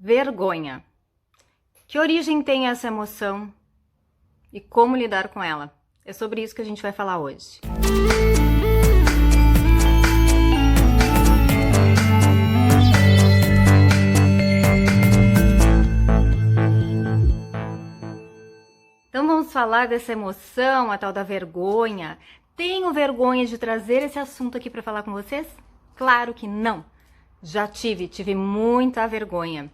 Vergonha. Que origem tem essa emoção e como lidar com ela? É sobre isso que a gente vai falar hoje. Então vamos falar dessa emoção, a tal da vergonha. Tenho vergonha de trazer esse assunto aqui para falar com vocês? Claro que não. Já tive muita vergonha.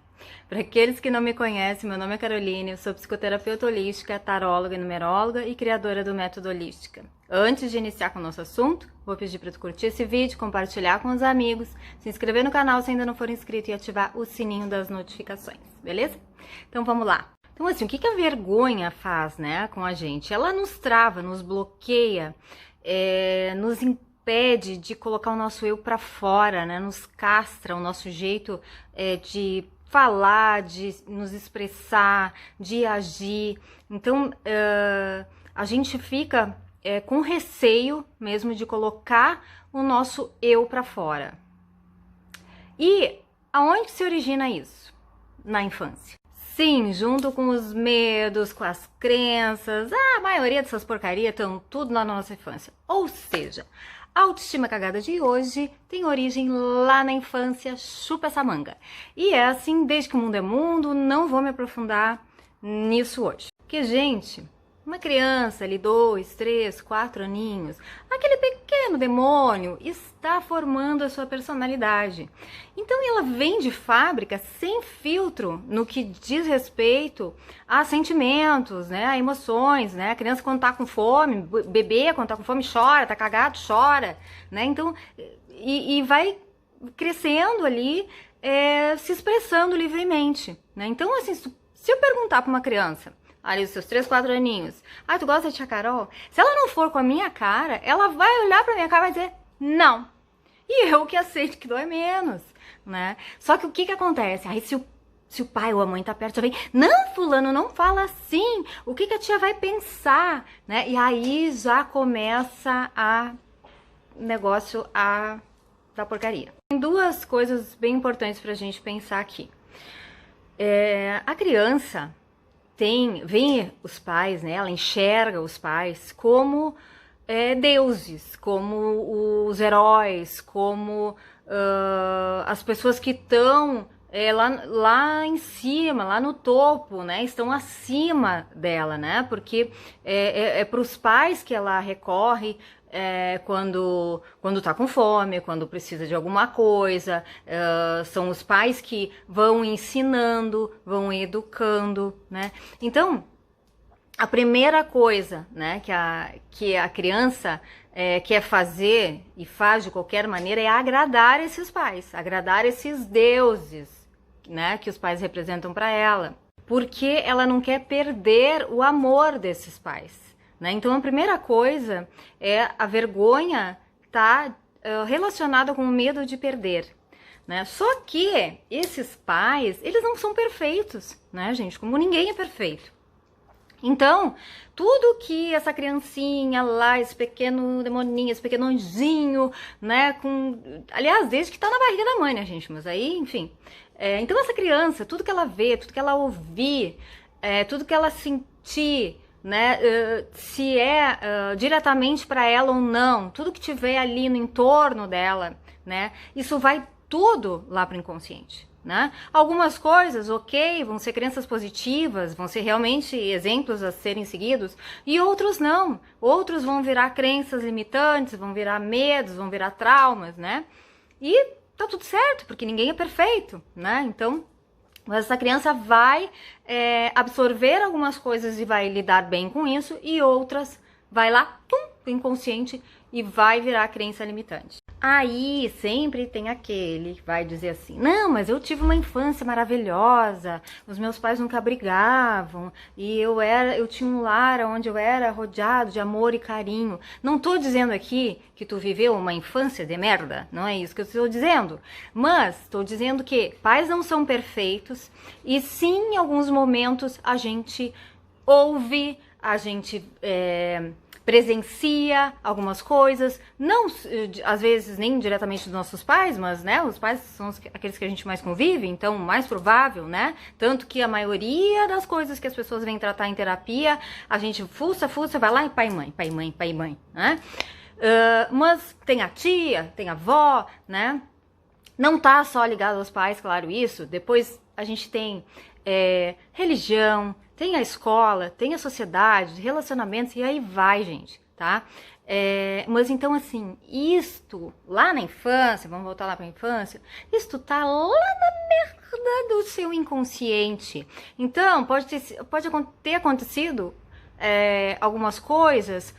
Para aqueles que não me conhecem, meu nome é Caroline, eu sou psicoterapeuta holística, taróloga e numeróloga e criadora do Método Holística. Antes de iniciar com o nosso assunto, vou pedir para tu curtir esse vídeo, compartilhar com os amigos, se inscrever no canal se ainda não for inscrito e ativar o sininho das notificações, beleza? Então vamos lá. Então assim, o que a vergonha faz, né, com a gente? Ela nos trava, nos bloqueia, nos impede de colocar o nosso eu para fora, né? Nos castra o nosso jeito de falar, de nos expressar, de agir. Então, a gente fica com receio mesmo de colocar o nosso eu para fora. E aonde se origina isso? Na infância. Sim, junto com os medos, com as crenças, a maioria dessas porcarias estão tudo lá na nossa infância. Ou seja, a autoestima cagada de hoje tem origem lá na infância, chupa essa manga. E é assim, desde que o mundo é mundo, não vou me aprofundar nisso hoje. Porque, gente, uma criança ali, 2, 3, 4 aninhos, aquele pequeno demônio está formando a sua personalidade. Então ela vem de fábrica sem filtro no que diz respeito a sentimentos, né, a emoções, né? A criança quando tá com fome, bebê quando tá com fome chora, tá cagado, chora, né? Então, e vai crescendo ali, se expressando livremente, né? Então, assim, se eu perguntar para uma criança, ali os seus 3, 4 aninhos, tu gosta de tia Carol? Se ela não for com a minha cara, ela vai olhar pra minha cara e vai dizer, não. E eu que aceito que dói menos, né? Só que o que acontece? Aí se o pai ou a mãe tá perto, já vem, não, fulano, não fala assim, o que a tia vai pensar, né? E aí já começa negócio da porcaria. Tem duas coisas bem importantes pra gente pensar aqui. A criança vem os pais, né? Ela enxerga os pais como deuses, como os heróis, como as pessoas que estão lá em cima, lá no topo, né? Estão acima dela, né? Porque é para os pais que ela recorre quando tá com fome, quando precisa de alguma coisa, são os pais que vão ensinando, vão educando, né? Então, a primeira coisa, né, que a criança quer fazer e faz de qualquer maneira é agradar esses pais, agradar esses deuses, né, que os pais representam para ela, porque ela não quer perder o amor desses pais. Né? Então, a primeira coisa é a vergonha tá relacionada com o medo de perder. Né? Só que esses pais, eles não são perfeitos, né, gente? Como ninguém é perfeito. Então, tudo que essa criancinha lá, esse pequeno demoninho, esse pequeno anjinho, né, aliás, desde que tá na barriga da mãe, né, gente? Mas aí, enfim. Então, essa criança, tudo que ela vê, tudo que ela ouvir, tudo que ela sentir, né, se diretamente para ela ou não, tudo que tiver ali no entorno dela, né, isso vai tudo lá para o inconsciente, né? Algumas coisas, ok, vão ser crenças positivas, vão ser realmente exemplos a serem seguidos, e outros não, outros vão virar crenças limitantes, vão virar medos, vão virar traumas, né? E tá tudo certo, porque ninguém é perfeito, né? Então, mas essa criança vai absorver algumas coisas e vai lidar bem com isso, e outras vai lá, pro inconsciente, e vai virar crença limitante. Aí sempre tem aquele que vai dizer assim, não, mas eu tive uma infância maravilhosa, os meus pais nunca brigavam, e eu tinha um lar onde eu era rodeado de amor e carinho. Não tô dizendo aqui que tu viveu uma infância de merda, não é isso que eu estou dizendo, mas estou dizendo que pais não são perfeitos, e sim, em alguns momentos a gente ouve, a gente presencia algumas coisas, não às vezes nem diretamente dos nossos pais, mas, né, os pais são aqueles que a gente mais convive, então mais provável, né, tanto que a maioria das coisas que as pessoas vêm tratar em terapia, a gente fuça, vai lá e pai e mãe, né, mas tem a tia, tem a avó, né, não tá só ligado aos pais, claro, isso, depois a gente tem religião, tem a escola, tem a sociedade, relacionamentos, e aí vai, gente, tá? Mas então, assim, isto lá na infância, vamos voltar lá pra infância, isto tá lá na merda do seu inconsciente. Então, pode ter acontecido algumas coisas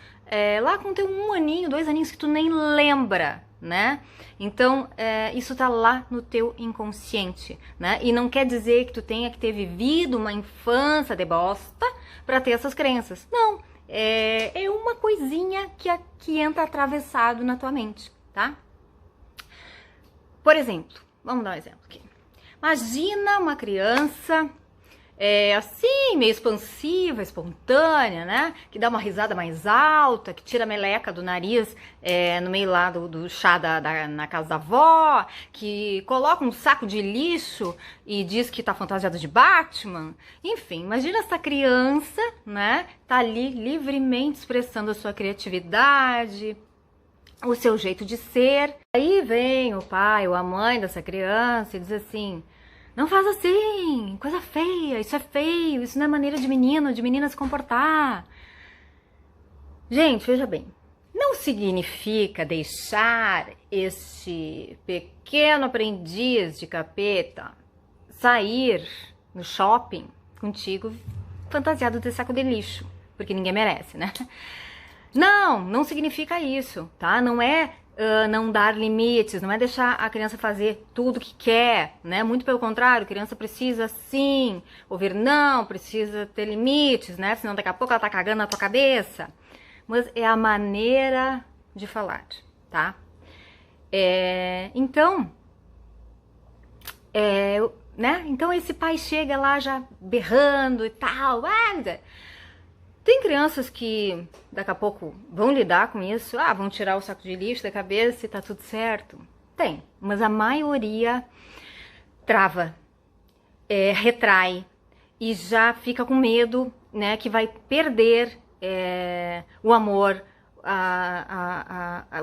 lá com teu 1 aninho, 2 aninhos que tu nem lembra, né? Então, isso tá lá no teu inconsciente, né? E não quer dizer que tu tenha que ter vivido uma infância de bosta pra ter essas crenças. Não, é uma coisinha que entra atravessado na tua mente, tá? Por exemplo, vamos dar um exemplo aqui. Imagina uma criança assim, meio expansiva, espontânea, né? Que dá uma risada mais alta, que tira a meleca do nariz no meio lá do chá na casa da avó, que coloca um saco de lixo e diz que tá fantasiado de Batman. Enfim, imagina essa criança, né? Tá ali livremente expressando a sua criatividade, o seu jeito de ser. Aí vem o pai ou a mãe dessa criança e diz assim: não faz assim, coisa feia, isso é feio, isso não é maneira de menino, de menina se comportar. Gente, veja bem, não significa deixar este pequeno aprendiz de capeta sair no shopping contigo fantasiado de saco de lixo, porque ninguém merece, né? Não significa isso, tá? Não é não dar limites, não é deixar a criança fazer tudo que quer, né? Muito pelo contrário, a criança precisa sim ouvir não, precisa ter limites, né? Senão daqui a pouco ela tá cagando na tua cabeça. Mas é a maneira de falar, tá? Então, né? Então esse pai chega lá já berrando e tal, tem crianças que daqui a pouco vão lidar com isso, vão tirar o saco de lixo da cabeça e tá tudo certo. Tem, mas a maioria trava, retrai e já fica com medo, né, que vai perder o amor,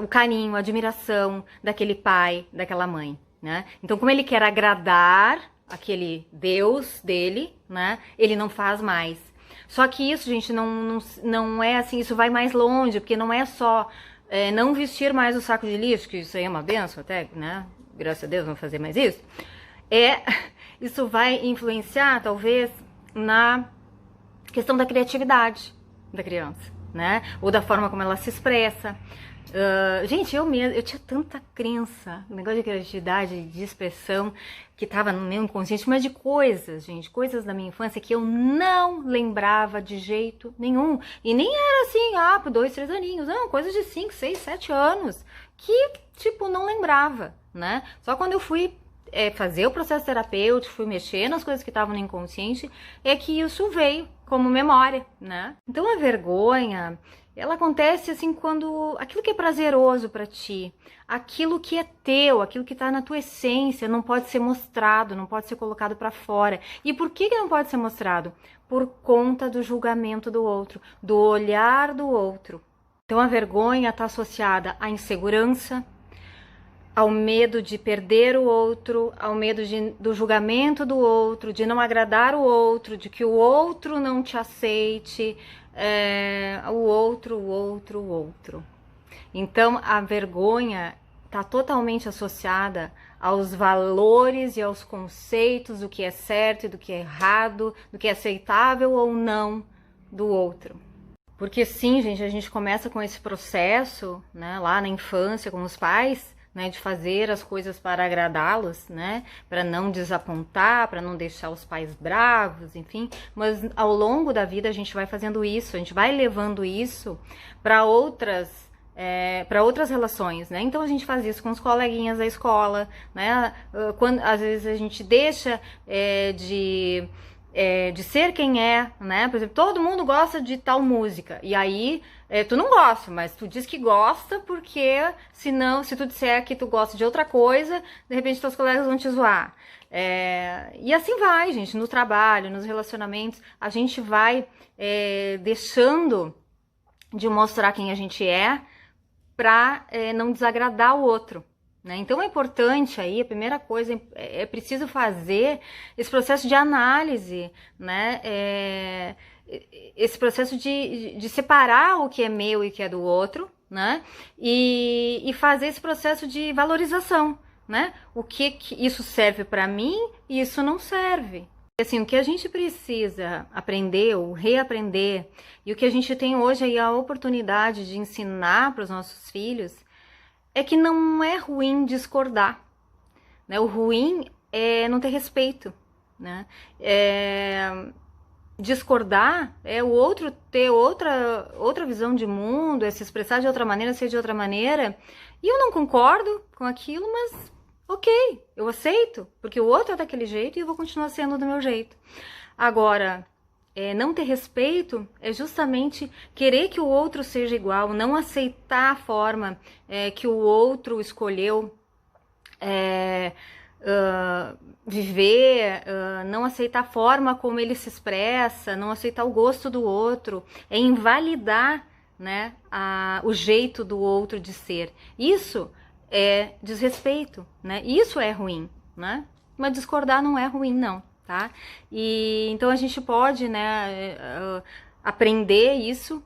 o carinho, a admiração daquele pai, daquela mãe, né? Então, como ele quer agradar aquele Deus dele, né, ele não faz mais. Só que isso, gente, não é assim, isso vai mais longe, porque não é só não vestir mais o saco de lixo, que isso aí é uma benção até, né? Graças a Deus, não fazer mais isso. Isso vai influenciar, talvez, na questão da criatividade da criança, né? Ou da forma como ela se expressa. Gente, eu tinha tanta crença, um negócio de criatividade, de expressão, que tava no meu inconsciente, mas de coisas, gente, coisas da minha infância que eu não lembrava de jeito nenhum. E nem era assim, por 2, 3 aninhos, não, coisas de 5, 6, 7 anos, que, tipo, não lembrava, né? Só quando eu fui fazer o processo terapêutico, fui mexer nas coisas que estavam no inconsciente, é que isso veio como memória, né? Então a vergonha, ela acontece assim quando aquilo que é prazeroso pra ti, aquilo que é teu, aquilo que tá na tua essência, não pode ser mostrado, não pode ser colocado pra fora. E por que não pode ser mostrado? Por conta do julgamento do outro, do olhar do outro. Então a vergonha tá associada à insegurança, ao medo de perder o outro, ao medo do julgamento do outro, de não agradar o outro, de que o outro não te aceite, o outro. Então, a vergonha está totalmente associada aos valores e aos conceitos do que é certo e do que é errado, do que é aceitável ou não do outro. Porque sim, gente, a gente começa com esse processo, né, lá na infância com os pais, né, de fazer as coisas para agradá-los, né, para não desapontar, para não deixar os pais bravos, enfim, mas ao longo da vida a gente vai fazendo isso, a gente vai levando isso para outras relações, né? Então a gente faz isso com os coleguinhas da escola, né? Quando às vezes a gente deixa de de ser quem é, né? Por exemplo, todo mundo gosta de tal música, e aí tu não gosta, mas tu diz que gosta porque se tu disser que tu gosta de outra coisa, de repente teus colegas vão te zoar. E assim vai, gente, no trabalho, nos relacionamentos, a gente vai deixando de mostrar quem a gente é pra não desagradar o outro. Né? Então é importante aí, a primeira coisa, é preciso fazer esse processo de análise, né? Esse processo de separar o que é meu e o que é do outro, né? E fazer esse processo de valorização, né? O que isso serve para mim e isso não serve. Assim, o que a gente precisa aprender ou reaprender, e o que a gente tem hoje aí a oportunidade de ensinar para os nossos filhos, é que não é ruim discordar, né? O ruim é não ter respeito, né? Discordar é o outro ter outra visão de mundo, é se expressar de outra maneira, ser de outra maneira, e eu não concordo com aquilo, mas ok, eu aceito, porque o outro é daquele jeito e eu vou continuar sendo do meu jeito. Agora, não ter respeito é justamente querer que o outro seja igual, não aceitar a forma que o outro escolheu viver, não aceitar a forma como ele se expressa, não aceitar o gosto do outro, é invalidar, né, o jeito do outro de ser. Isso é desrespeito, né? Isso é ruim, né? Mas discordar não é ruim, não. Tá? E então a gente pode, né, aprender isso,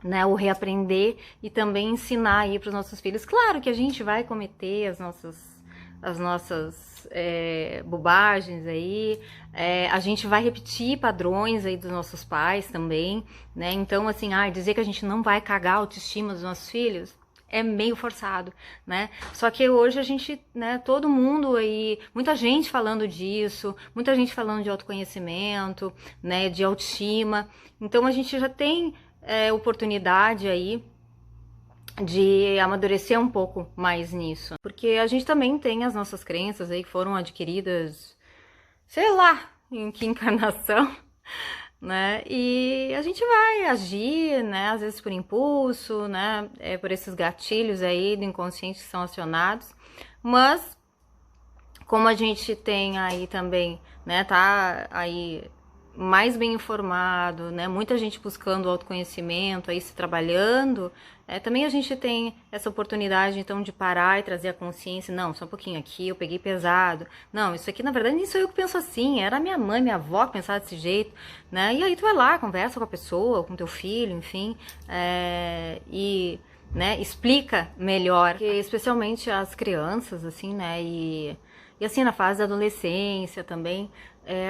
né, ou reaprender e também ensinar aí para os nossos filhos. Claro que a gente vai cometer as nossas bobagens aí, a gente vai repetir padrões aí dos nossos pais também, né? Então assim, dizer que a gente não vai cagar a autoestima dos nossos filhos é meio forçado, né? Só que hoje a gente, né, todo mundo aí, muita gente falando disso, muita gente falando de autoconhecimento, né, de autoestima. Então a gente já tem oportunidade aí de amadurecer um pouco mais nisso. Porque a gente também tem as nossas crenças aí que foram adquiridas, sei lá, em que encarnação, né? E a gente vai agir, né? Às vezes por impulso, né? Por esses gatilhos aí do inconsciente que são acionados. Mas como a gente tem aí também, né? Tá aí mais bem informado, né? Muita gente buscando autoconhecimento, aí se trabalhando. Também a gente tem essa oportunidade, então, de parar e trazer a consciência. Não, só um pouquinho aqui, eu peguei pesado. Não, isso aqui, na verdade, nem sou eu que penso assim. Era minha mãe, minha avó que pensava desse jeito, né? E aí tu vai lá, conversa com a pessoa, com teu filho, enfim. E, né, explica melhor. Porque, especialmente as crianças, assim, né? E assim, na fase da adolescência também,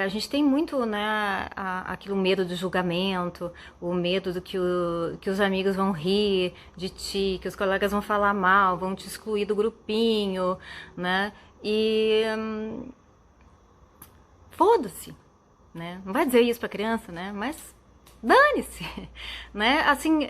a gente tem muito, né, aquele medo do julgamento, o medo do que os amigos vão rir de ti, que os colegas vão falar mal, vão te excluir do grupinho, né? E foda-se, né? Não vai dizer isso pra criança, né? Mas dane-se, né? Assim,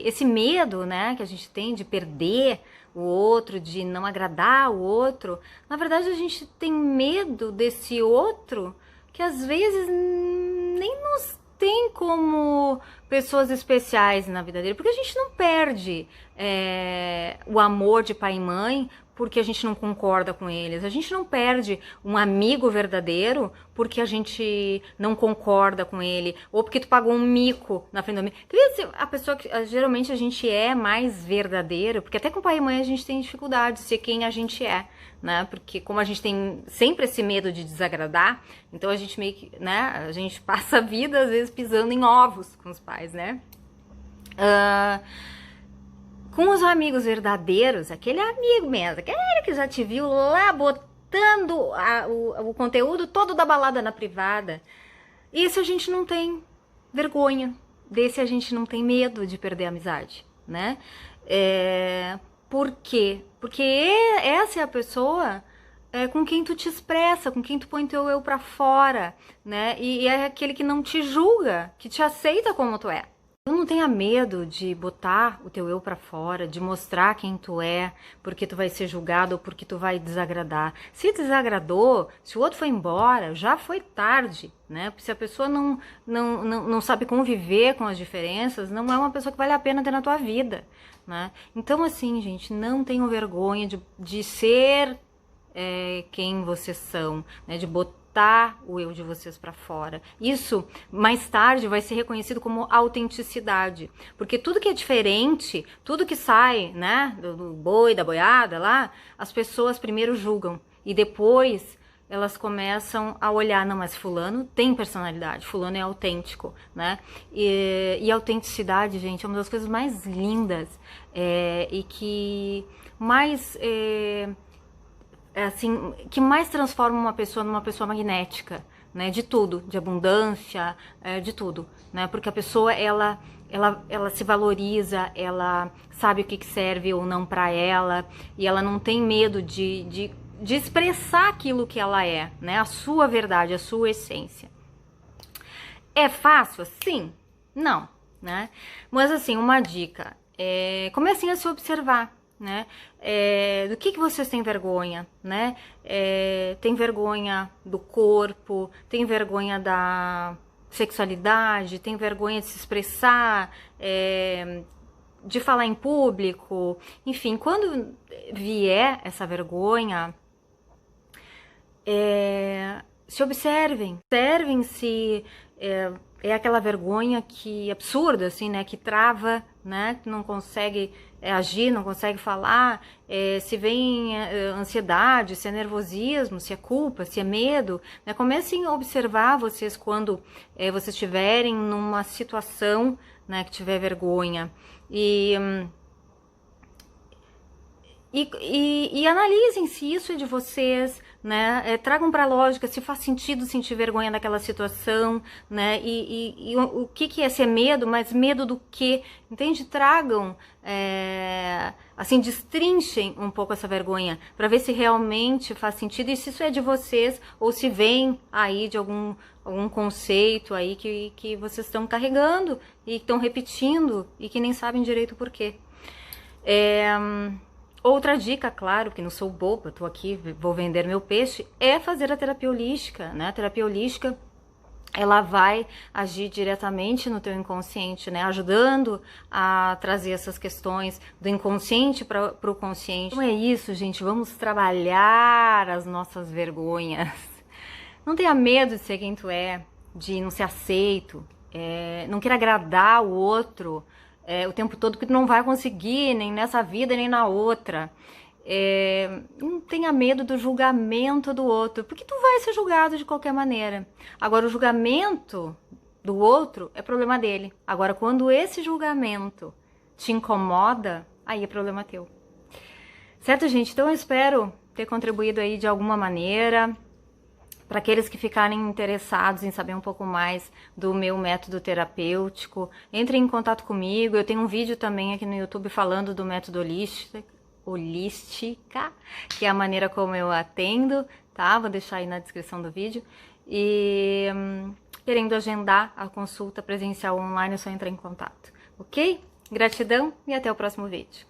esse medo, né, que a gente tem de perder o outro, de não agradar o outro, na verdade a gente tem medo desse outro que às vezes nem nos tem como pessoas especiais na vida dele, porque a gente não perde o amor de pai e mãe porque a gente não concorda com eles. A gente não perde um amigo verdadeiro porque a gente não concorda com ele, ou porque tu pagou um mico na frente do amigo. A pessoa que geralmente a gente é mais verdadeiro, porque até com pai e mãe a gente tem dificuldade de ser quem a gente é, né? Porque como a gente tem sempre esse medo de desagradar, então a gente meio que, né, a gente passa a vida às vezes pisando em ovos com os pais, né? Com os amigos verdadeiros, aquele amigo mesmo, aquele que já te viu lá botando o conteúdo todo da balada na privada, esse a gente não tem vergonha, desse a gente não tem medo de perder a amizade, né? Por quê? Porque essa é a pessoa com quem tu te expressa, com quem tu põe teu eu pra fora, né? E é aquele que não te julga, que te aceita como tu é. Então não tenha medo de botar o teu eu pra fora, de mostrar quem tu é, porque tu vai ser julgado ou porque tu vai desagradar. Se desagradou, se o outro foi embora, já foi tarde, né? Se a pessoa não sabe conviver com as diferenças, não é uma pessoa que vale a pena ter na tua vida, né? Então assim, gente, não tenham vergonha de ser quem vocês são, né? De botar o eu de vocês para fora. Isso, mais tarde, vai ser reconhecido como autenticidade. Porque tudo que é diferente, tudo que sai, né, do boi, da boiada lá, as pessoas primeiro julgam. E depois elas começam a olhar, não, mas fulano tem personalidade, fulano é autêntico, né? E a autenticidade, gente, é uma das coisas mais lindas e que mais... assim, que mais transforma uma pessoa numa pessoa magnética, né? De tudo, de abundância, de tudo, né? Porque a pessoa, ela se valoriza, ela sabe o que serve ou não para ela, e ela não tem medo de expressar aquilo que ela é, né? A sua verdade, a sua essência. É fácil? Sim. Não, né? Mas assim, uma dica, comecem a se observar, né? Do que vocês têm vergonha, né? Tem vergonha do corpo, tem vergonha da sexualidade, tem vergonha de se expressar, de falar em público, enfim, quando vier essa vergonha, se observem, observem-se, é aquela vergonha que absurda, assim, né, que trava, né, que não consegue agir, não consegue falar, se vem ansiedade, se é nervosismo, se é culpa, se é medo, né, comecem a observar vocês quando vocês estiverem numa situação, né, que tiver vergonha, e analisem se isso é de vocês, né? Tragam para a lógica se faz sentido sentir vergonha daquela situação, né? E o que é ser medo, mas medo do quê? Entende? Tragam, assim, destrinchem um pouco essa vergonha para ver se realmente faz sentido e se isso é de vocês ou se vem aí de algum conceito aí que vocês estão carregando e estão repetindo e que nem sabem direito por quê. Outra dica, claro, que não sou boba, tô aqui, vou vender meu peixe, é fazer a terapia holística, né? A terapia holística, ela vai agir diretamente no teu inconsciente, né? Ajudando a trazer essas questões do inconsciente para o consciente. Então é isso, gente, vamos trabalhar as nossas vergonhas. Não tenha medo de ser quem tu é, de não ser aceito, não queira agradar o outro, o tempo todo, que tu não vai conseguir, nem nessa vida, nem na outra. Não tenha medo do julgamento do outro, porque tu vai ser julgado de qualquer maneira. Agora, o julgamento do outro é problema dele. Agora, quando esse julgamento te incomoda, aí é problema teu. Certo, gente? Então eu espero ter contribuído aí de alguma maneira. Para aqueles que ficarem interessados em saber um pouco mais do meu método terapêutico, entrem em contato comigo. Eu tenho um vídeo também aqui no YouTube falando do método holística, que é a maneira como eu atendo, tá? Vou deixar aí na descrição do vídeo. E querendo agendar a consulta presencial online, é só entrar em contato, ok? Gratidão e até o próximo vídeo.